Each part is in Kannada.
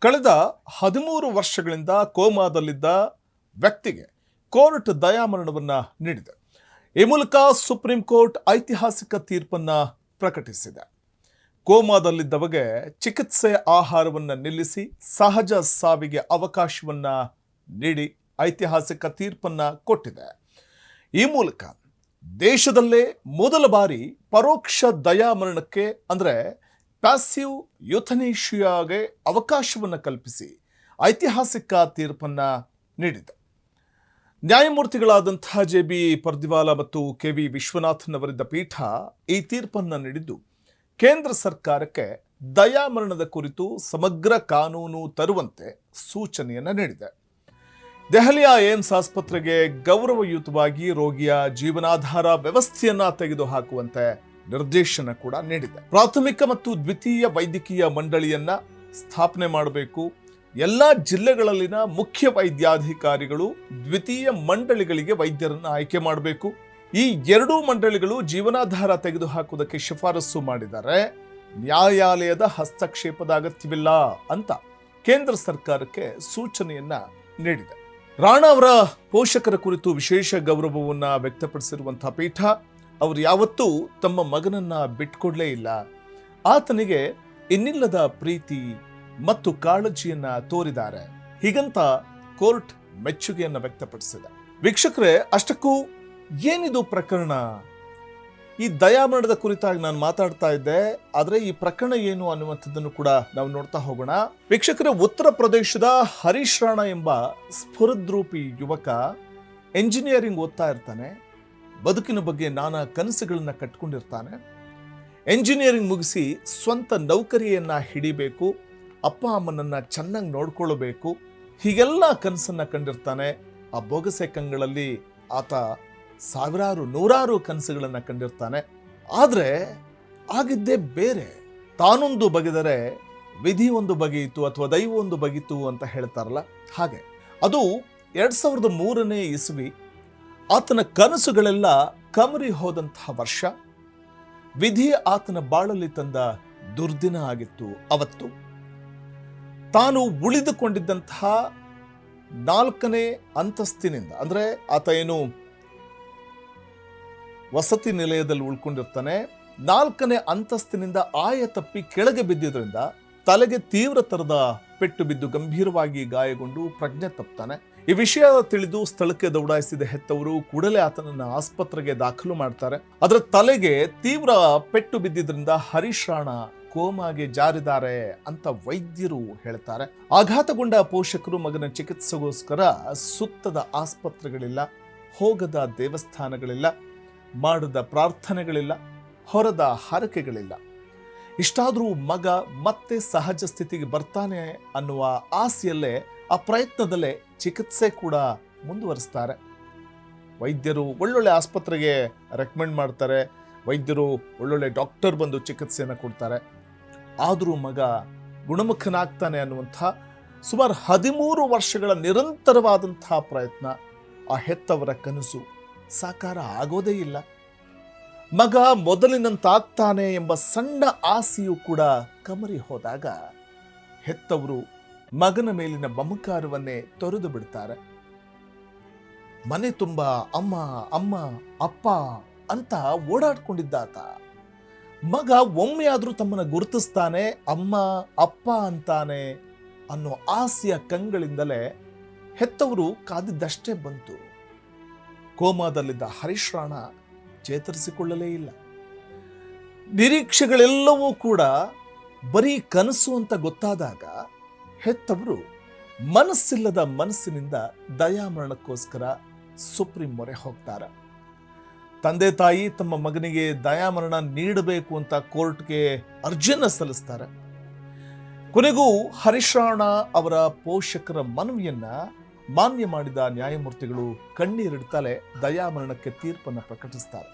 ಕಳೆದ 13 ವರ್ಷಗಳಿಂದ ಕೋಮಾದಲ್ಲಿದ್ದ ವ್ಯಕ್ತಿಗೆ ಕೋರ್ಟ್ ದಯಾಮರಣವನ್ನು ನೀಡಿದೆ. ಈ ಮೂಲಕ ಸುಪ್ರೀಂ ಕೋರ್ಟ್ ಐತಿಹಾಸಿಕ ತೀರ್ಪನ್ನು ಪ್ರಕಟಿಸಿದೆ. ಕೋಮಾದಲ್ಲಿದ್ದವಗೆ ಚಿಕಿತ್ಸೆ ಆಹಾರವನ್ನು ನಿಲ್ಲಿಸಿ ಸಹಜ ಸಾವಿಗೆ ಅವಕಾಶವನ್ನು ನೀಡಿ ಐತಿಹಾಸಿಕ ತೀರ್ಪನ್ನು ಕೊಟ್ಟಿದೆ. ಈ ಮೂಲಕ ದೇಶದಲ್ಲೇ ಮೊದಲ ಬಾರಿ ಪರೋಕ್ಷ ದಯಾಮರಣಕ್ಕೆ ಅಂದರೆ ಪ್ಯಾಸಿವ್ ಯುಥನೇಷಿಯಾಗೆ ಅವಕಾಶವನ್ನು ಕಲ್ಪಿಸಿ ಐತಿಹಾಸಿಕ ತೀರ್ಪನ್ನು ನೀಡಿದೆ. ನ್ಯಾಯಮೂರ್ತಿಗಳಾದಂತಹ JB ಪರ್ದಿವಾಲ ಮತ್ತು KV ವಿಶ್ವನಾಥನ್ ಅವರಿದ್ದ ಪೀಠ ಈ ತೀರ್ಪನ್ನು ನೀಡಿದ್ದು ಕೇಂದ್ರ ಸರ್ಕಾರಕ್ಕೆ ದಯಾಮರಣದ ಕುರಿತು ಸಮಗ್ರ ಕಾನೂನು ತರುವಂತೆ ಸೂಚನೆಯನ್ನು ನೀಡಿದೆ. ದೆಹಲಿಯ ಏಮ್ಸ್ ಆಸ್ಪತ್ರೆಗೆ ಗೌರವಯುತವಾಗಿ ರೋಗಿಯ ಜೀವನಾಧಾರ ವ್ಯವಸ್ಥೆಯನ್ನ ತೆಗೆದುಹಾಕುವಂತೆ ನಿರ್ದೇಶನ ಕೂಡ ನೀಡಿದೆ. ಪ್ರಾಥಮಿಕ ಮತ್ತು ದ್ವಿತೀಯ ವೈದ್ಯಕೀಯ ಮಂಡಳಿಯನ್ನ ಸ್ಥಾಪನೆ ಮಾಡಬೇಕು. ಎಲ್ಲ ಜಿಲ್ಲೆಗಳಲ್ಲಿನ ಮುಖ್ಯ ವೈದ್ಯಾಧಿಕಾರಿಗಳು ದ್ವಿತೀಯ ಮಂಡಳಿಗಳಿಗೆ ವೈದ್ಯರನ್ನು ಆಯ್ಕೆ ಮಾಡಬೇಕು. ಈ ಎರಡೂ ಮಂಡಳಿಗಳು ಜೀವನಾಧಾರ ತೆಗೆದುಹಾಕುವುದಕ್ಕೆ ಶಿಫಾರಸು ಮಾಡಿದ್ದಾರೆ. ನ್ಯಾಯಾಲಯದ ಹಸ್ತಕ್ಷೇಪದ ಅಗತ್ಯವಿಲ್ಲ ಅಂತ ಕೇಂದ್ರ ಸರ್ಕಾರಕ್ಕೆ ಸೂಚನೆಯನ್ನ ನೀಡಿದೆ. ರಾಣಾ ಅವರ ಪೋಷಕರ ಕುರಿತು ವಿಶೇಷ ಗೌರವವನ್ನು ವ್ಯಕ್ತಪಡಿಸಿರುವಂತಹ ಪೀಠ ಅವರು ಯಾವತ್ತೂ ತಮ್ಮ ಮಗನನ್ನ ಬಿಟ್ಕೊಡ್ಲೇ ಇಲ್ಲ. ಆತನಿಗೆ ಇನ್ನಿಲ್ಲದ ಪ್ರೀತಿ ಮತ್ತು ಕಾಳಜಿಯನ್ನ ತೋರಿದ್ದಾರೆ. ಹೀಗಂತ ಕೋರ್ಟ್ ಮೆಚ್ಚುಗೆಯನ್ನ ವ್ಯಕ್ತಪಡಿಸಿದೆ. ವೀಕ್ಷಕರೇ, ಅಷ್ಟಕ್ಕೂ ಏನಿದು ಪ್ರಕರಣ? ಈ ದಯಾಮರಣದ ಕುರಿತಾಗಿ ನಾನು ಮಾತಾಡ್ತಾ ಇದ್ದೆ, ಆದರೆ ಈ ಪ್ರಕರಣ ಏನು ಅನ್ನುವಂಥದ್ದನ್ನು ಕೂಡ ನಾವು ನೋಡ್ತಾ ಹೋಗೋಣ. ವೀಕ್ಷಕರೇ, ಉತ್ತರ ಪ್ರದೇಶದ ಹರೀಶ್ ರಾಣಾ ಎಂಬ ಸ್ಫುರದ್ರೂಪಿ ಯುವಕ ಎಂಜಿನಿಯರಿಂಗ್ ಓದ್ತಾ ಇರ್ತಾನೆ. ಬದುಕಿನ ಬಗ್ಗೆ ನಾನಾ ಕನಸುಗಳನ್ನ ಕಟ್ಕೊಂಡಿರ್ತಾನೆ. ಎಂಜಿನಿಯರಿಂಗ್ ಮುಗಿಸಿ ಸ್ವಂತ ನೌಕರಿಯನ್ನ ಹಿಡಿಬೇಕು, ಅಪ್ಪ ಅಮ್ಮನನ್ನ ಚೆನ್ನಾಗಿ ನೋಡ್ಕೊಳ್ಳಬೇಕು, ಹೀಗೆಲ್ಲ ಕನಸನ್ನ ಕಂಡಿರ್ತಾನೆ. ಆ ಬೊಗಸೆ ಕಂಗಳಲ್ಲಿ ಆತ ಸಾವಿರಾರು ನೂರಾರು ಕನಸುಗಳನ್ನ ಕಂಡಿರ್ತಾನೆ. ಆದರೆ ಆಗಿದ್ದೇ ಬೇರೆ. ತಾನೊಂದು ಬಗೆದರೆ ವಿಧಿ ಒಂದು ಬಗೆಯಿತು ಅಥವಾ ದೈವ ಒಂದು ಬಗೆಯಿತು ಅಂತ ಹೇಳ್ತಾರಲ್ಲ, ಹಾಗೆ ಅದು 2003ನೇ ಇಸ್ವಿ. ಆತನ ಕನಸುಗಳೆಲ್ಲ ಕಮರಿ ಹೋದಂತಹ ವರ್ಷ. ವಿಧಿ ಆತನ ಬಾಳಲ್ಲಿ ತಂದ ದುರ್ದಿನ ಆಗಿತ್ತು ಅವತ್ತು. ತಾನು ಉಳಿದುಕೊಂಡಿದ್ದಂತಹ 4ನೇ ಅಂತಸ್ತಿನಿಂದ, ಅಂದರೆ ಆತ ಏನು ವಸತಿ ನಿಲಯದಲ್ಲಿ ಉಳ್ಕೊಂಡಿರ್ತಾನೆ, 4ನೇ ಅಂತಸ್ತಿನಿಂದ ಆಯ ತಪ್ಪಿ ಕೆಳಗೆ ಬಿದ್ದಿದ್ರಿಂದ ತಲೆಗೆ ತೀವ್ರ ತರದ ಪೆಟ್ಟು ಬಿದ್ದು ಗಂಭೀರವಾಗಿ ಗಾಯಗೊಂಡು ಪ್ರಜ್ಞೆ ತಪ್ತಾನೆ. ಈ ವಿಷಯ ತಿಳಿದು ಸ್ಥಳಕ್ಕೆ ದೌಡಾಯಿಸಿದ ಹೆತ್ತವರು ಕೂಡಲೇ ಆತನನ್ನು ಆಸ್ಪತ್ರೆಗೆ ದಾಖಲು ಮಾಡ್ತಾರೆ. ಅದರ ತಲೆಗೆ ತೀವ್ರ ಪೆಟ್ಟು ಬಿದ್ದಿದ್ರಿಂದ ಹರೀಶ್ ರಾಣಾ ಕೋಮಾಗೆ ಜಾರಿದ್ದಾರೆ ಅಂತ ವೈದ್ಯರು ಹೇಳ್ತಾರೆ. ಆಘಾತಗೊಂಡ ಪೋಷಕರು ಮಗನ ಚಿಕಿತ್ಸೆಗೋಸ್ಕರ ಸುತ್ತದ ಆಸ್ಪತ್ರೆಗಳಿಲ್ಲ, ಹೋಗದ ದೇವಸ್ಥಾನಗಳಿಲ್ಲ, ಮಾಡದ ಪ್ರಾರ್ಥನೆಗಳಿಲ್ಲ, ಹೊರದ ಹರಕೆಗಳಿಲ್ಲ. ಇಷ್ಟಾದರೂ ಮಗ ಮತ್ತೆ ಸಹಜ ಸ್ಥಿತಿಗೆ ಬರ್ತಾನೆ ಅನ್ನುವ ಆಸೆಯಲ್ಲೇ, ಆ ಪ್ರಯತ್ನದಲ್ಲೇ ಚಿಕಿತ್ಸೆ ಕೂಡ ಮುಂದುವರಿಸ್ತಾರೆ. ವೈದ್ಯರು ಒಳ್ಳೊಳ್ಳೆ ಆಸ್ಪತ್ರೆಗೆ ರೆಕಮೆಂಡ್ ಮಾಡ್ತಾರೆ, ವೈದ್ಯರು ಒಳ್ಳೊಳ್ಳೆ ಡಾಕ್ಟರ್ ಬಂದು ಚಿಕಿತ್ಸೆಯನ್ನು ಕೊಡ್ತಾರೆ. ಆದರೂ ಮಗ ಗುಣಮುಖನಾಗ್ತಾನೆ ಅನ್ನುವಂಥ ಸುಮಾರು 13 ವರ್ಷಗಳ ನಿರಂತರವಾದಂತಹ ಪ್ರಯತ್ನ, ಆ ಹೆತ್ತವರ ಕನಸು ಸಾಕಾರ ಆಗೋದೇ ಇಲ್ಲ. ಮಗ ಮೊದಲಿನಂತಾಗ್ತಾನೆ ಎಂಬ ಸಣ್ಣ ಆಸೆಯೂ ಕೂಡ ಕಮರಿ ಹೋದಾಗ ಹೆತ್ತವರು ಮಗನ ಮೇಲಿನ ಮಮಕಾರವನ್ನೇ ತೊರೆದು ಬಿಡ್ತಾರೆ. ಮನೆ ತುಂಬ ಅಮ್ಮ ಅಮ್ಮ ಅಪ್ಪ ಅಂತ ಓಡಾಡ್ಕೊಂಡಿದ್ದಾತ. ಮಗ ಒಮ್ಮೆಯಾದ್ರೂ ತಮ್ಮನ್ನ ಗುರುತಿಸ್ತಾನೆ, ಅಮ್ಮ ಅಪ್ಪ ಅಂತಾನೆ ಅನ್ನೋ ಆಸೆಯ ಕಂಗಳಿಂದಲೇ ಹೆತ್ತವರು ಕಾದಿದ್ದಷ್ಟೇ ಬಂತು. ಕೋಮಾದಲ್ಲಿದ್ದ ಹರೀಶ್ ರಾಣಾ ಚೇತರಿಸಿಕೊಳ್ಳಲೇ ಇಲ್ಲ. ನಿರೀಕ್ಷೆಗಳೆಲ್ಲವೂ ಕೂಡ ಬರೀ ಕನಸು ಅಂತ ಗೊತ್ತಾದಾಗ ಹೆತ್ತವರು ಮನಸ್ಸಿಲ್ಲದ ಮನಸ್ಸಿನಿಂದ ದಯಾಮರಣಕ್ಕೋಸ್ಕರ ಸುಪ್ರೀಂ ಮೊರೆ ಹೋಗ್ತಾರೆ. ತಂದೆ ತಾಯಿ ತಮ್ಮ ಮಗನಿಗೆ ದಯಾಮರಣ ನೀಡಬೇಕು ಅಂತ ಕೋರ್ಟ್ಗೆ ಅರ್ಜಿಯನ್ನು ಸಲ್ಲಿಸ್ತಾರೆ. ಕೊನೆಗೂ ಹರೀಶ್ ರಾಣಾ ಅವರ ಪೋಷಕರ ಮನವಿಯನ್ನ ಮಾನ್ಯ ಮಾಡಿದ ನ್ಯಾಯಮೂರ್ತಿಗಳು ಕಣ್ಣೀರಿಡ್ತಲೇ ದಯಾಮರಣಕ್ಕೆ ತೀರ್ಪನ್ನು ಪ್ರಕಟಿಸ್ತಾರೆ.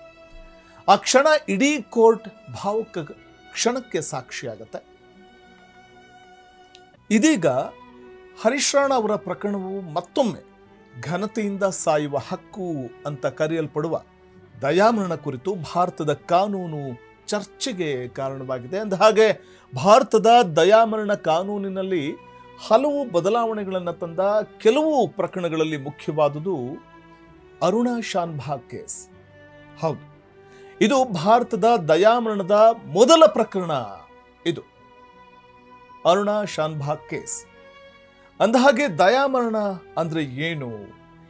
ಆ ಕ್ಷಣ ಇಡೀ ಕೋರ್ಟ್ ಭಾವುಕ ಕ್ಷಣಕ್ಕೆ ಸಾಕ್ಷಿಯಾಗತ್ತೆ. ಇದೀಗ ಹರೀಶ್ ರಾಣಾ ಅವರ ಪ್ರಕರಣವು ಮತ್ತೊಮ್ಮೆ ಘನತೆಯಿಂದ ಸಾಯುವ ಹಕ್ಕು ಅಂತ ಕರೆಯಲ್ಪಡುವ ದಯಾಮರಣ ಕುರಿತು ಭಾರತದ ಕಾನೂನು ಚರ್ಚೆಗೆ ಕಾರಣವಾಗಿದೆ. ಅಂದ ಹಾಗೆ ಭಾರತದ ದಯಾಮರಣ ಕಾನೂನಿನಲ್ಲಿ ಹಲವು ಬದಲಾವಣೆಗಳನ್ನು ತಂದ ಕೆಲವು ಪ್ರಕರಣಗಳಲ್ಲಿ ಮುಖ್ಯವಾದುದು ಅರುಣಾ ಶಾನ್ಭಾಗ್ ಕೇಸ್. ಹೌದು, ಇದು ಭಾರತದ ದಯಾಮರಣದ ಮೊದಲ ಪ್ರಕರಣ. ಇದು ಅರುಣಾ ಶಾನ್ಭಾಗ್ ಕೇಸ್. ಅಂದಹಾಗೆ ದಯಾಮರಣ ಅಂದ್ರೆ ಏನು?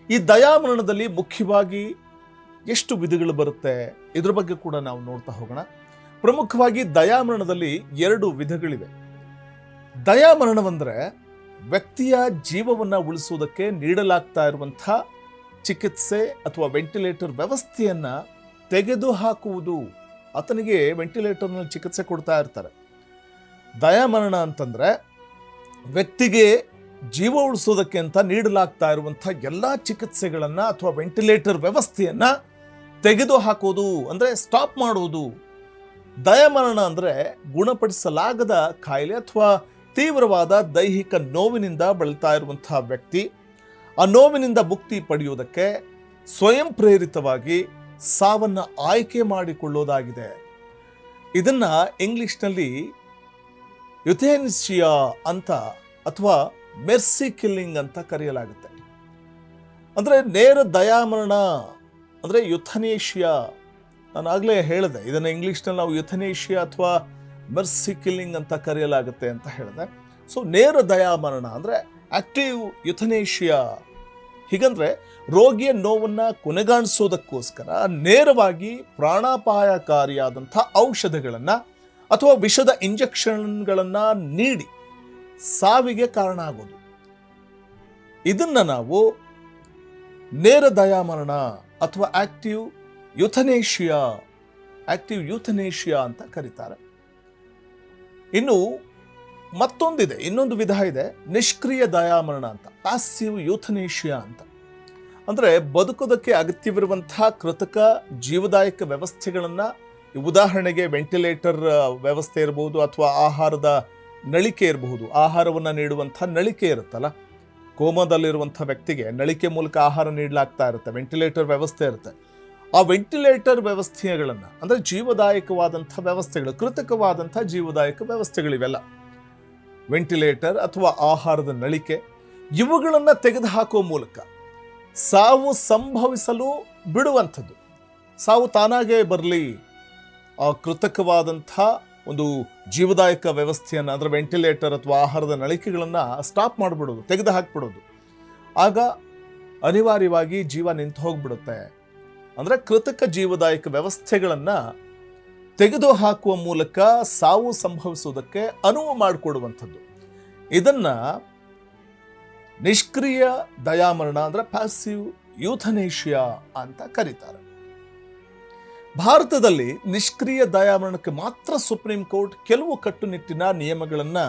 ಈ ದಯಾಮರಣದಲ್ಲಿ ಮುಖ್ಯವಾಗಿ ಎಷ್ಟು ವಿಧಗಳು ಬರುತ್ತೆ, ಇದ್ರ ಬಗ್ಗೆ ಕೂಡ ನಾವು ನೋಡ್ತಾ ಹೋಗೋಣ. ಪ್ರಮುಖವಾಗಿ ದಯಾಮರಣದಲ್ಲಿ 2 ವಿಧಗಳಿವೆ. ದಯಾಮರಣವಂದ್ರೆ ವ್ಯಕ್ತಿಯ ಜೀವವನ್ನ ಉಳಿಸುವುದಕ್ಕೆ ನೀಡಲಾಗ್ತಾ ಇರುವಂಥ ಚಿಕಿತ್ಸೆ ಅಥವಾ ವೆಂಟಿಲೇಟರ್ ವ್ಯವಸ್ಥೆಯನ್ನ ತೆಗೆದುಹಾಕುವುದು. ಆತನಿಗೆ ವೆಂಟಿಲೇಟರ್ನಲ್ಲಿ ಚಿಕಿತ್ಸೆ ಕೊಡ್ತಾ ಇರ್ತಾರೆ. ದಯಾಮರಣ ಅಂತಂದ್ರೆ ವ್ಯಕ್ತಿಗೆ ಜೀವ ಉಳಿಸೋದಕ್ಕೆ ಅಂತ ನೀಡಲಾಗ್ತಾ ಇರುವಂಥ ಎಲ್ಲ ಚಿಕಿತ್ಸೆಗಳನ್ನ ಅಥವಾ ವೆಂಟಿಲೇಟರ್ ವ್ಯವಸ್ಥೆಯನ್ನ ತೆಗೆದುಹಾಕೋದು, ಅಂದ್ರೆ ಸ್ಟಾಪ್ ಮಾಡುವುದು. ದಯಾಮರಣ ಅಂದ್ರೆ ಗುಣಪಡಿಸಲಾಗದ ಕಾಯಿಲೆ ಅಥವಾ ತೀವ್ರವಾದ ದೈಹಿಕ ನೋವಿನಿಂದ ಬಳಲ್ತಾ ಇರುವಂತಹ ವ್ಯಕ್ತಿ ಆ ನೋವಿನಿಂದ ಮುಕ್ತಿ ಪಡೆಯುವುದಕ್ಕೆ ಸ್ವಯಂ ಪ್ರೇರಿತವಾಗಿ ಸಾವನ್ನ ಆಯ್ಕೆ ಮಾಡಿಕೊಳ್ಳೋದಾಗಿದೆ. ಇದನ್ನ ಇಂಗ್ಲಿಷ್ನಲ್ಲಿ ಯುಥೇನಿಸಿಯಾ ಅಂತ ಅಥವಾ ಮೆರ್ಸಿ ಕಿಲ್ಲಿಂಗ್ ಅಂತ ಕರೆಯಲಾಗುತ್ತೆ. ಅಂದ್ರೆ ನೇರ ದಯಾಮರಣ ಅಂದ್ರೆ ಯುಥನೇಷಿಯಾ. ನಾನು ಆಗಲೇ ಹೇಳಿದೆ, ಇದನ್ನು ಇಂಗ್ಲಿಷ್ನಲ್ಲಿ ನಾವು ಯುಥನೇಷಿಯಾ ಅಥವಾ ಮೆರ್ಸಿ ಕಿಲ್ಲಿಂಗ್ ಅಂತ ಕರೆಯಲಾಗುತ್ತೆ ಅಂತ ಹೇಳಿದೆ. ಸೊ ನೇರ ದಯಾಮರಣ ಅಂದ್ರೆ ಆಕ್ಟಿವ್ ಯುಥನೇಷಿಯಾ. ಹೀಗಂದ್ರೆ ರೋಗಿಯ ನೋವನ್ನ ಕೊನೆಗಾಣಿಸೋದಕ್ಕೋಸ್ಕರ ನೇರವಾಗಿ ಪ್ರಾಣಾಪಾಯಕಾರಿಯಾದಂಥ ಔಷಧಗಳನ್ನ ಅಥವಾ ವಿಷದ ಇಂಜೆಕ್ಷನ್ಗಳನ್ನ ನೀಡಿ ಸಾವಿಗೆ ಕಾರಣ ಆಗೋದು. ಇದನ್ನ ನಾವು ನೇರ ದಯಾಮರಣ ಅಥವಾ ಆಕ್ಟಿವ್ ಯುಥನೇಷಿಯಾ ಅಂತ ಕರೀತಾರೆ. ಇನ್ನು ಮತ್ತೊಂದಿದೆ, ಇನ್ನೊಂದು ವಿಧ ಇದೆ, ನಿಷ್ಕ್ರಿಯ ದಯಾಮರಣ ಅಂತ, ಪ್ಯಾಸಿವ್ ಯೂಥನೇಷಿಯಾ ಅಂತ. ಅಂದ್ರೆ ಬದುಕೋದಕ್ಕೆ ಅಗತ್ಯವಿರುವಂತಹ ಕೃತಕ ಜೀವದಾಯಕ ವ್ಯವಸ್ಥೆಗಳನ್ನ, ಉದಾಹರಣೆಗೆ ವೆಂಟಿಲೇಟರ್ ವ್ಯವಸ್ಥೆ ಇರಬಹುದು ಅಥವಾ ಆಹಾರದ ನಳಿಕೆ ಇರಬಹುದು. ಆಹಾರವನ್ನ ನೀಡುವಂಥ ನಳಿಕೆ ಇರುತ್ತಲ್ಲ, ಕೋಮಾದಲ್ಲಿರುವಂಥ ವ್ಯಕ್ತಿಗೆ ನಳಿಕೆ ಮೂಲಕ ಆಹಾರ ನೀಡಲಾಗ್ತಾ ಇರುತ್ತೆ, ವೆಂಟಿಲೇಟರ್ ವ್ಯವಸ್ಥೆ ಇರುತ್ತೆ. ಆ ವೆಂಟಿಲೇಟರ್ ವ್ಯವಸ್ಥೆಗಳನ್ನ ಅಂದ್ರೆ ಜೀವದಾಯಕವಾದಂಥ ವ್ಯವಸ್ಥೆಗಳು, ಕೃತಕವಾದಂಥ ಜೀವದಾಯಕ ವ್ಯವಸ್ಥೆಗಳಿವೆಲ್ಲ, ವೆಂಟಿಲೇಟರ್ ಅಥವಾ ಆಹಾರದ ನಳಿಕೆ, ಇವುಗಳನ್ನ ತೆಗೆದುಹಾಕುವ ಮೂಲಕ ಸಾವು ಸಂಭವಿಸಲು ಬಿಡುವಂಥದ್ದು. ಸಾವು ತಾನಾಗೇ ಬರಲಿ, ಆ ಕೃತಕವಾದಂಥ ಒಂದು ಜೀವದಾಯಕ ವ್ಯವಸ್ಥೆಯನ್ನು ಅಂದರೆ ವೆಂಟಿಲೇಟರ್ ಅಥವಾ ಆಹಾರದ ನಳಿಕೆಗಳನ್ನು ಸ್ಟಾಪ್ ಮಾಡಿಬಿಡೋದು, ತೆಗೆದು ಹಾಕಿಬಿಡೋದು. ಆಗ ಅನಿವಾರ್ಯವಾಗಿ ಜೀವ ನಿಂತು ಹೋಗ್ಬಿಡುತ್ತೆ. ಅಂದರೆ ಕೃತಕ ಜೀವದಾಯಕ ವ್ಯವಸ್ಥೆಗಳನ್ನು ತೆಗೆದು ಹಾಕುವ ಮೂಲಕ ಸಾವು ಸಂಭವಿಸುವುದಕ್ಕೆ ಅನುವು ಮಾಡಿಕೊಡುವಂಥದ್ದು. ಇದನ್ನ ನಿಷ್ಕ್ರಿಯ ದಯಾಮರಣ ಅಂದರೆ ಪ್ಯಾಸಿವ್ ಯೂಥನೇಷಿಯಾ ಅಂತ ಕರೀತಾರೆ. ಭಾರತದಲ್ಲಿ ನಿಷ್ಕ್ರಿಯ ದಯಾಮರಣಕ್ಕೆ ಮಾತ್ರ ಸುಪ್ರೀಂ ಕೋರ್ಟ್ ಕೆಲವು ಕಟ್ಟುನಿಟ್ಟಿನ ನಿಯಮಗಳನ್ನ,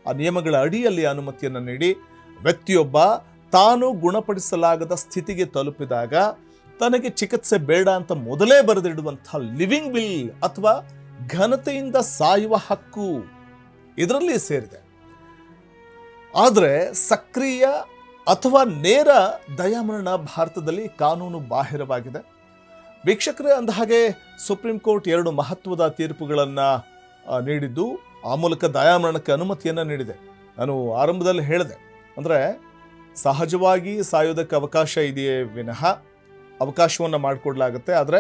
ಆ ನಿಯಮಗಳ ಅಡಿಯಲ್ಲಿ ಅನುಮತಿಯನ್ನು ನೀಡಿ ವ್ಯಕ್ತಿಯೊಬ್ಬ ತಾನು ಗುಣಪಡಿಸಲಾಗದ ಸ್ಥಿತಿಗೆ ತಲುಪಿದಾಗ ತನಗೆ ಚಿಕಿತ್ಸೆ ಬೇಡ ಅಂತ ಮೊದಲೇ ಬರೆದಿಡುವಂತಹ ಲಿವಿಂಗ್ ವಿಲ್ ಅಥವಾ ಘನತೆಯಿಂದ ಸಾಯುವ ಹಕ್ಕು ಇದರಲ್ಲಿ ಸೇರಿದೆ. ಆದರೆ ಸಕ್ರಿಯ ಅಥವಾ ನೇರ ದಯಾಮರಣ ಭಾರತದಲ್ಲಿ ಕಾನೂನು ಬಾಹಿರವಾಗಿದೆ. ವೀಕ್ಷಕರೇ, ಅಂದ ಹಾಗೆ ಸುಪ್ರೀಂ ಕೋರ್ಟ್ 2 ಮಹತ್ವದ ತೀರ್ಪುಗಳನ್ನು ನೀಡಿದ್ದು ಆ ಮೂಲಕ ದಯಾಮರಣಕ್ಕೆ ಅನುಮತಿಯನ್ನು ನೀಡಿದೆ. ನಾನು ಆರಂಭದಲ್ಲಿ ಹೇಳಿದೆ, ಅಂದರೆ ಸಹಜವಾಗಿ ಸಾಯೋದಕ್ಕೆ ಅವಕಾಶ ಇದೆಯೇ ವಿನಃ ಅವಕಾಶವನ್ನು ಮಾಡಿಕೊಡ್ಲಾಗುತ್ತೆ. ಆದರೆ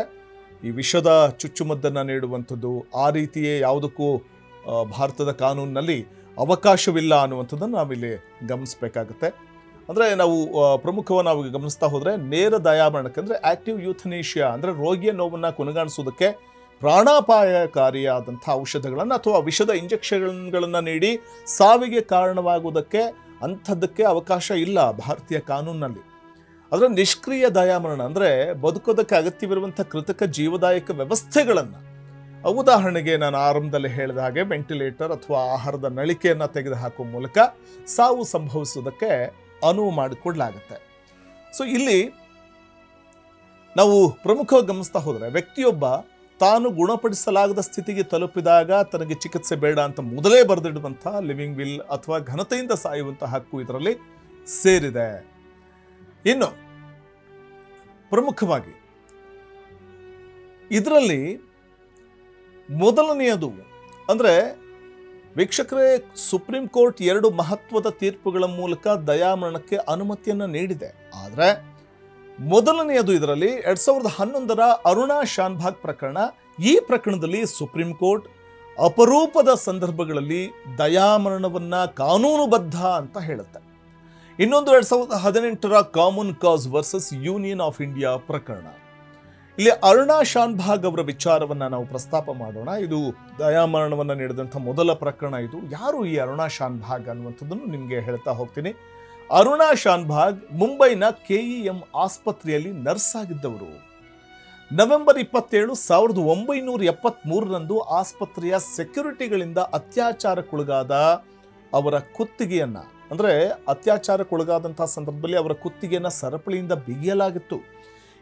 ಈ ವಿಷದ ಚುಚ್ಚುಮದ್ದನ್ನು ನೀಡುವಂಥದ್ದು ಆ ರೀತಿಯೇ ಯಾವುದಕ್ಕೂ ಭಾರತದ ಕಾನೂನಿನಲ್ಲಿ ಅವಕಾಶವಿಲ್ಲ ಅನ್ನುವಂಥದ್ದನ್ನು ನಾವಿಲ್ಲಿ ಗಮನಿಸಬೇಕಾಗುತ್ತೆ. ಅಂದರೆ ನಾವು ಪ್ರಮುಖವಾಗಿ ನಾವು ಗಮನಿಸ್ತಾ ಹೋದರೆ ನೇರ ದಯಾಮರಣಕ್ಕೆ ಅಂದರೆ ಆಕ್ಟಿವ್ ಯೂಥನೇಷಿಯಾ ಅಂದರೆ ರೋಗಿಯ ನೋವನ್ನು ಕೊನೆಗಾಣಿಸೋದಕ್ಕೆ ಪ್ರಾಣಾಪಾಯಕಾರಿಯಾದಂಥ ಔಷಧಗಳನ್ನು ಅಥವಾ ವಿಷದ ಇಂಜೆಕ್ಷನ್ಗಳನ್ನು ನೀಡಿ ಸಾವಿಗೆ ಕಾರಣವಾಗುವುದಕ್ಕೆ ಅಂಥದ್ದಕ್ಕೆ ಅವಕಾಶ ಇಲ್ಲ ಭಾರತೀಯ ಕಾನೂನಿನಲ್ಲಿ. ಅದರ ನಿಷ್ಕ್ರಿಯ ದಯಾಮರಣ ಅಂದರೆ ಬದುಕೋದಕ್ಕೆ ಅಗತ್ಯವಿರುವಂಥ ಕೃತಕ ಜೀವದಾಯಕ ವ್ಯವಸ್ಥೆಗಳನ್ನು, ಉದಾಹರಣೆಗೆ ನಾನು ಆರಂಭದಲ್ಲಿ ಹೇಳಿದ ಹಾಗೆ ವೆಂಟಿಲೇಟರ್ ಅಥವಾ ಆಹಾರದ ನಳಿಕೆಯನ್ನು ತೆಗೆದುಹಾಕುವ ಮೂಲಕ ಸಾವು ಸಂಭವಿಸುವುದಕ್ಕೆ ಅನುವು ಮಾಡಿಕೊಡ್ಲಾಗುತ್ತೆ. ಸೊ ಇಲ್ಲಿ ನಾವು ಪ್ರಮುಖವಾಗಿ ಗಮನಿಸ್ತಾ ಹೋದರೆ ವ್ಯಕ್ತಿಯೊಬ್ಬ ತಾನು ಗುಣಪಡಿಸಲಾಗದ ಸ್ಥಿತಿಗೆ ತಲುಪಿದಾಗ ತನಗೆ ಚಿಕಿತ್ಸೆ ಬೇಡ ಅಂತ ಮೊದಲೇ ಬರೆದಿಡುವಂಥ ಲಿವಿಂಗ್ ವಿಲ್ ಅಥವಾ ಘನತೆಯಿಂದ ಸಾಯುವಂಥ ಹಕ್ಕು ಇದರಲ್ಲಿ ಸೇರಿದೆ. ಇನ್ನು ಪ್ರಮುಖವಾಗಿ ಇದರಲ್ಲಿ ಮೊದಲನೆಯದು ಅಂದರೆ ವೀಕ್ಷಕರೇ, ಸುಪ್ರೀಂ ಕೋರ್ಟ್ 2 ಮಹತ್ವದ ತೀರ್ಪುಗಳ ಮೂಲಕ ದಯಾಮರಣಕ್ಕೆ ಅನುಮತಿಯನ್ನು ನೀಡಿದೆ. ಆದರೆ ಮೊದಲನೆಯದು ಇದರಲ್ಲಿ 2011ರ ಅರುಣಾ ಶಾನ್ಭಾಗ್ ಪ್ರಕರಣ. ಈ ಪ್ರಕರಣದಲ್ಲಿ ಸುಪ್ರೀಂ ಕೋರ್ಟ್ ಅಪರೂಪದ ಸಂದರ್ಭಗಳಲ್ಲಿ ದಯಾಮರಣವನ್ನ ಕಾನೂನುಬದ್ಧ ಅಂತ ಹೇಳುತ್ತೆ. ಇನ್ನೊಂದು 2018ರ common cause versus Union of India ಪ್ರಕರಣ. ಇಲ್ಲಿ ಅರುಣಾ ಶಾನ್ಭಾಗ್ ಅವರ ವಿಚಾರವನ್ನ ನಾವು ಪ್ರಸ್ತಾಪ ಮಾಡೋಣ. ಇದು ದಯಾಮರಣವನ್ನ ನೀಡಿದಂಥ ಮೊದಲ ಪ್ರಕರಣ. ಇದು ಯಾರು ಈ ಅರುಣಾ ಶಾನ್ಭಾಗ್ ಅನ್ನುವಂಥದ್ದನ್ನು ನಿಮಗೆ ಹೇಳ್ತಾ ಹೋಗ್ತೀನಿ. ಅರುಣಾ ಶಾನ್ಭಾಗ್ ಮುಂಬೈನ KEM ಆಸ್ಪತ್ರೆಯಲ್ಲಿ ನರ್ಸ್ ಆಗಿದ್ದವರು. ನವೆಂಬರ್ 27, 1973ರಂದು ಆಸ್ಪತ್ರೆಯ ಸೆಕ್ಯೂರಿಟಿಗಳಿಂದ ಅತ್ಯಾಚಾರಕ್ಕೊಳಗಾದ ಅವರ ಕುತ್ತಿಗೆಯನ್ನ, ಅಂದ್ರೆ ಅತ್ಯಾಚಾರಕ್ಕೊಳಗಾದಂತಹ ಸಂದರ್ಭದಲ್ಲಿ ಅವರ ಕುತ್ತಿಗೆಯನ್ನ ಸರಪಳಿಯಿಂದ ಬಿಗಿಯಲಾಗಿತ್ತು.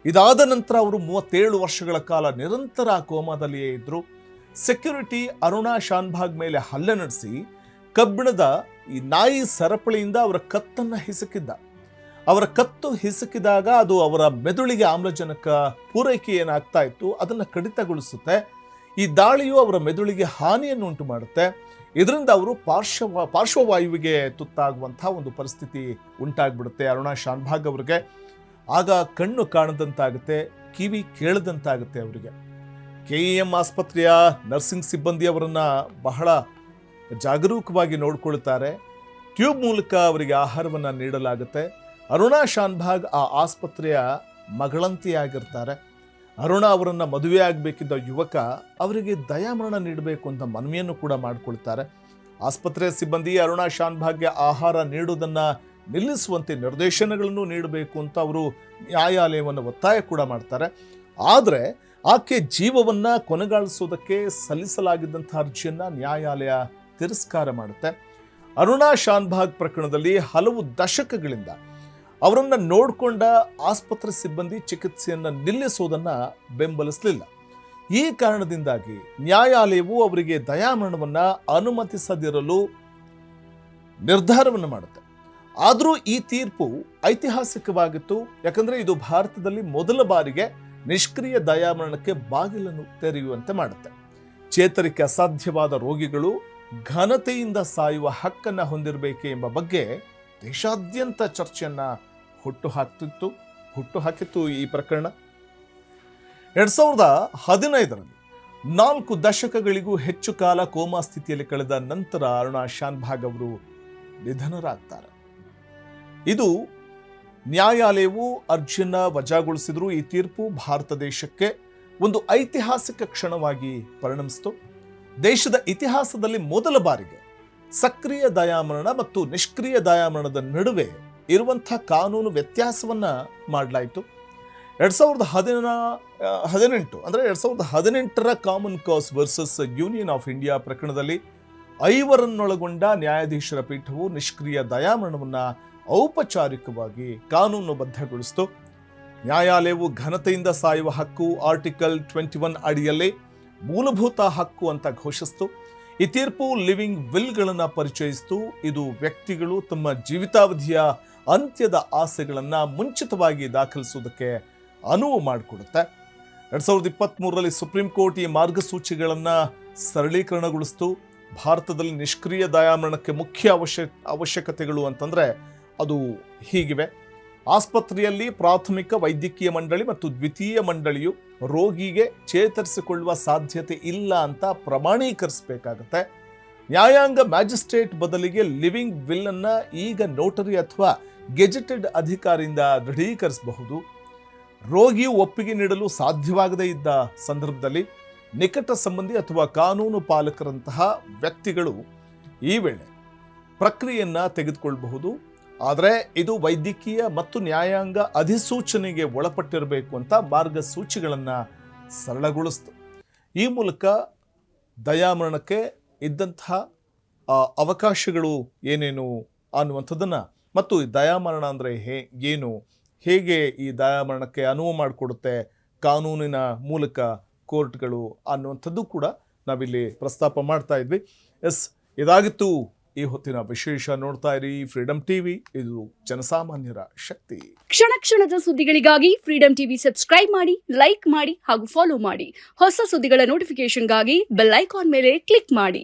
ಇದಾದ ನಂತರ ಅವರು 37 ವರ್ಷಗಳ ಕಾಲ ನಿರಂತರ ಕೋಮಾದಲ್ಲಿಯೇ ಇದ್ರು. ಸೆಕ್ಯೂರಿಟಿ ಅರುಣಾ ಶಾನ್ಭಾಗ್ ಮೇಲೆ ಹಲ್ಲೆ ನಡೆಸಿ ಕಬ್ಬಿಣದ ಈ ನಾಯಿ ಸರಪಳಿಯಿಂದ ಅವರ ಕತ್ತನ್ನು ಹಿಸುಕಿದ್ದ. ಅವರ ಕತ್ತು ಹಿಸುಕಿದಾಗ ಅದು ಅವರ ಮೆದುಳಿಗೆ ಆಮ್ಲಜನಕ ಪೂರೈಕೆ ಏನಾಗ್ತಾ ಇತ್ತು ಅದನ್ನು ಕಡಿತಗೊಳಿಸುತ್ತೆ. ಈ ದಾಳಿಯು ಅವರ ಮೆದುಳಿಗೆ ಹಾನಿಯನ್ನು ಉಂಟು ಮಾಡುತ್ತೆ. ಇದರಿಂದ ಅವರು ಪಾರ್ಶ್ವವಾಯುವಿಗೆ ತುತ್ತಾಗುವಂತಹ ಒಂದು ಪರಿಸ್ಥಿತಿ ಉಂಟಾಗ್ಬಿಡುತ್ತೆ ಅರುಣಾ ಶಾನ್ಭಾಗ್ ಅವರಿಗೆ. ಆಗ ಕಣ್ಣು ಕಾಣದಂತಾಗುತ್ತೆ, ಕಿವಿ ಕೇಳದಂತಾಗುತ್ತೆ ಅವರಿಗೆ. KEM ಆಸ್ಪತ್ರೆಯ ನರ್ಸಿಂಗ್ ಸಿಬ್ಬಂದಿ ಅವರನ್ನ ಬಹಳ ಜಾಗರೂಕವಾಗಿ ನೋಡ್ಕೊಳ್ತಾರೆ. ಟ್ಯೂಬ್ ಮೂಲಕ ಅವರಿಗೆ ಆಹಾರವನ್ನು ನೀಡಲಾಗುತ್ತೆ. ಅರುಣಾ ಶಾನ್ಭಾಗ್ ಆ ಆಸ್ಪತ್ರೆಯ ಮಗಳಂತೆಯಾಗಿರ್ತಾರೆ. ಅರುಣಾ ಅವರನ್ನ ಮದುವೆ ಆಗಬೇಕಿದ್ದ ಯುವಕ ಅವರಿಗೆ ದಯಾಮರಣ ನೀಡಬೇಕು ಅಂತ ಮನವಿಯನ್ನು ಕೂಡ ಮಾಡಿಕೊಳ್ತಾರೆ. ಆಸ್ಪತ್ರೆಯ ಸಿಬ್ಬಂದಿ ಅರುಣಾ ಶಾನ್ಭಾಗ್ಗೆ ಆಹಾರ ನೀಡುವುದನ್ನ ನಿಲ್ಲಿಸುವಂತೆ ನಿರ್ದೇಶನಗಳನ್ನು ನೀಡಬೇಕು ಅಂತ ಅವರು ನ್ಯಾಯಾಲಯವನ್ನು ಒತ್ತಾಯ ಕೂಡ ಮಾಡ್ತಾರೆ. ಆದರೆ ಆಕೆ ಜೀವವನ್ನ ಕೊನೆಗಾಣಿಸೋದಕ್ಕೆ ಸಲ್ಲಿಸಲಾಗಿದ್ದಂಥ ಅರ್ಜಿಯನ್ನ ನ್ಯಾಯಾಲಯ ತಿರಸ್ಕಾರ ಮಾಡುತ್ತೆ. ಅರುಣಾ ಶಾನ್ಭಾಗ್ ಪ್ರಕರಣದಲ್ಲಿ ಹಲವು ದಶಕಗಳಿಂದ ಅವರನ್ನ ನೋಡಿಕೊಂಡ ಆಸ್ಪತ್ರೆ ಸಿಬ್ಬಂದಿ ಚಿಕಿತ್ಸೆಯನ್ನ ನಿಲ್ಲಿಸೋದನ್ನ ಬೆಂಬಲಿಸಲಿಲ್ಲ. ಈ ಕಾರಣದಿಂದಾಗಿ ನ್ಯಾಯಾಲಯವು ಅವರಿಗೆ ದಯಾಮರಣವನ್ನ ಅನುಮತಿಸದಿರಲು ನಿರ್ಧಾರವನ್ನು ಮಾಡುತ್ತೆ. ಆದರೂ ಈ ತೀರ್ಪು ಐತಿಹಾಸಿಕವಾಗಿತ್ತು. ಯಾಕಂದ್ರೆ ಇದು ಭಾರತದಲ್ಲಿ ಮೊದಲ ಬಾರಿಗೆ ನಿಷ್ಕ್ರಿಯ ದಯಾಮರಣಕ್ಕೆ ಬಾಗಿಲನ್ನು ತೆರೆಯುವಂತೆ ಮಾಡುತ್ತೆ. ಚೇತರಿಕೆ ಅಸಾಧ್ಯವಾದ ರೋಗಿಗಳು ಘನತೆಯಿಂದ ಸಾಯುವ ಹಕ್ಕನ್ನು ಹೊಂದಿರಬೇಕೆ ಎಂಬ ಬಗ್ಗೆ ದೇಶಾದ್ಯಂತ ಚರ್ಚೆಯನ್ನ ಹುಟ್ಟುಹಾಕಿತ್ತು ಈ ಪ್ರಕರಣ. 2015ರಲ್ಲಿ 4 ದಶಕಗಳಿಗೂ ಹೆಚ್ಚು ಕಾಲ ಕೋಮಾ ಸ್ಥಿತಿಯಲ್ಲಿ ಕಳೆದ ನಂತರ ಅರುಣಾ ಶಾನ್ಭಾಗ್ ಅವರು ನಿಧನರಾಗ್ತಾರೆ. ಇದು ನ್ಯಾಯಾಲಯವು ಅರ್ಜಿಯನ್ನ ವಜಾಗೊಳಿಸಿದ್ರು. ಈ ತೀರ್ಪು ಭಾರತ ದೇಶಕ್ಕೆ ಒಂದು ಐತಿಹಾಸಿಕ ಕ್ಷಣವಾಗಿ ಪರಿಣಮಿಸಿತು. ದೇಶದ ಇತಿಹಾಸದಲ್ಲಿ ಮೊದಲ ಬಾರಿಗೆ ಸಕ್ರಿಯ ದಯಾಮರಣ ಮತ್ತು ನಿಷ್ಕ್ರಿಯ ದಯಾಮರಣದ ನಡುವೆ ಇರುವಂತಹ ಕಾನೂನು ವ್ಯತ್ಯಾಸವನ್ನ ಮಾಡಲಾಯಿತು. 2018 ಅಂದರೆ 2018ರ common cause versus Union of India ಪ್ರಕರಣದಲ್ಲಿ 5ರನ್ನೊಳಗೊಂಡ ನ್ಯಾಯಾಧೀಶರ ಪೀಠವು ನಿಷ್ಕ್ರಿಯ ದಯಾಮರಣವನ್ನ ಔಪಚಾರಿಕವಾಗಿ ಕಾನೂನುಬದ್ಧಗೊಳಿಸಿತು. ನ್ಯಾಯಾಲಯವು ಘನತೆಯಿಂದ ಸಾಯುವ ಹಕ್ಕು ಆರ್ಟಿಕಲ್ 21 ಅಡಿಯಲ್ಲಿ ಮೂಲಭೂತ ಹಕ್ಕು ಅಂತ ಘೋಷಿಸಿತು. ಈ ತೀರ್ಪು ಲಿವಿಂಗ್ ವಿಲ್ಗಳನ್ನು ಪರಿಚಯಿಸಿತು. ಇದು ವ್ಯಕ್ತಿಗಳು ತಮ್ಮ ಜೀವಿತಾವಧಿಯ ಅಂತ್ಯದ ಆಸೆಗಳನ್ನ ಮುಂಚಿತವಾಗಿ ದಾಖಲಿಸುವುದಕ್ಕೆ ಅನುವು ಮಾಡಿಕೊಡುತ್ತೆ. 2023ರಲ್ಲಿ ಸುಪ್ರೀಂ ಕೋರ್ಟ್ ಈ ಮಾರ್ಗಸೂಚಿಗಳನ್ನು ಸರಳೀಕರಣಗೊಳಿಸಿತು. ಭಾರತದಲ್ಲಿ ನಿಷ್ಕ್ರಿಯ ದಯಾಮರಣಕ್ಕೆ ಮುಖ್ಯ ಅವಶ್ಯಕತೆಗಳು ಅಂತಂದ್ರೆ ಅದು ಹೀಗಿವೆ. ಆಸ್ಪತ್ರೆಯಲ್ಲಿ ಪ್ರಾಥಮಿಕ ವೈದ್ಯಕೀಯ ಮಂಡಳಿ ಮತ್ತು ದ್ವಿತೀಯ ಮಂಡಳಿಯು ರೋಗಿಗೆ ಚೇತರಿಸಿಕೊಳ್ಳುವ ಸಾಧ್ಯತೆ ಇಲ್ಲ ಅಂತ ಪ್ರಮಾಣೀಕರಿಸಬೇಕಾಗತ್ತೆ. ನ್ಯಾಯಾಂಗ ಮ್ಯಾಜಿಸ್ಟ್ರೇಟ್ ಬದಲಿಗೆ ಲಿವಿಂಗ್ ವಿಲ್ ಅನ್ನ ಈಗ ನೋಟರಿ ಅಥವಾ ಗೆಜೆಟೆಡ್ ಅಧಿಕಾರಿಯಿಂದ ದೃಢೀಕರಿಸಬಹುದು. ರೋಗಿಯು ಒಪ್ಪಿಗೆ ನೀಡಲು ಸಾಧ್ಯವಾಗದೇ ಇದ್ದ ಸಂದರ್ಭದಲ್ಲಿ ನಿಕಟ ಸಂಬಂಧಿ ಅಥವಾ ಕಾನೂನು ಪಾಲಕರಂತಹ ವ್ಯಕ್ತಿಗಳು ಈ ವೇಳೆ ಪ್ರಕ್ರಿಯೆಯನ್ನ ತೆಗೆದುಕೊಳ್ಳಬಹುದು. ಆದರೆ ಇದು ವೈದ್ಯಕೀಯ ಮತ್ತು ನ್ಯಾಯಾಂಗ ಅಧಿಸೂಚನೆಗೆ ಒಳಪಟ್ಟಿರಬೇಕು ಅಂತ ಮಾರ್ಗಸೂಚಿಗಳನ್ನು ಸರಳಗೊಳಿಸಿತು. ಈ ಮೂಲಕ ದಯಾಮರಣಕ್ಕೆ ಇದ್ದಂತಹ ಅವಕಾಶಗಳು ಏನೇನು ಅನ್ನುವಂಥದ್ದನ್ನು ಮತ್ತು ದಯಾಮರಣ ಅಂದರೆ ಏನು, ಹೇಗೆ ಈ ದಯಾಮರಣಕ್ಕೆ ಅನುವು ಮಾಡಿಕೊಡುತ್ತೆ ಕಾನೂನಿನ ಮೂಲಕ ಕೋರ್ಟ್ಗಳು ಅನ್ನುವಂಥದ್ದು ಕೂಡ ನಾವಿಲ್ಲಿ ಪ್ರಸ್ತಾಪ ಮಾಡ್ತಾ ಇದ್ವಿ. ಇದಾಗಿತ್ತು ಈ ಹೊತ್ತಿನ ವಿಶೇಷ. ನೋಡ್ತಾ ಇರಿ ಫ್ರೀಡಮ್ ಟಿವಿ, ಇದು ಜನಸಾಮಾನ್ಯರ ಶಕ್ತಿ. ಕ್ಷಣ ಕ್ಷಣದ ಸುದ್ದಿಗಳಿಗಾಗಿ ಫ್ರೀಡಮ್ ಟಿವಿ ಸಬ್ಸ್ಕ್ರೈಬ್ ಮಾಡಿ, ಲೈಕ್ ಮಾಡಿ ಹಾಗೂ ಫಾಲೋ ಮಾಡಿ. ಹೊಸ ಸುದ್ದಿಗಳ ನೋಟಿಫಿಕೇಶನ್ಗಾಗಿ ಬೆಲ್ ಐಕಾನ್ ಮೇಲೆ ಕ್ಲಿಕ್ ಮಾಡಿ.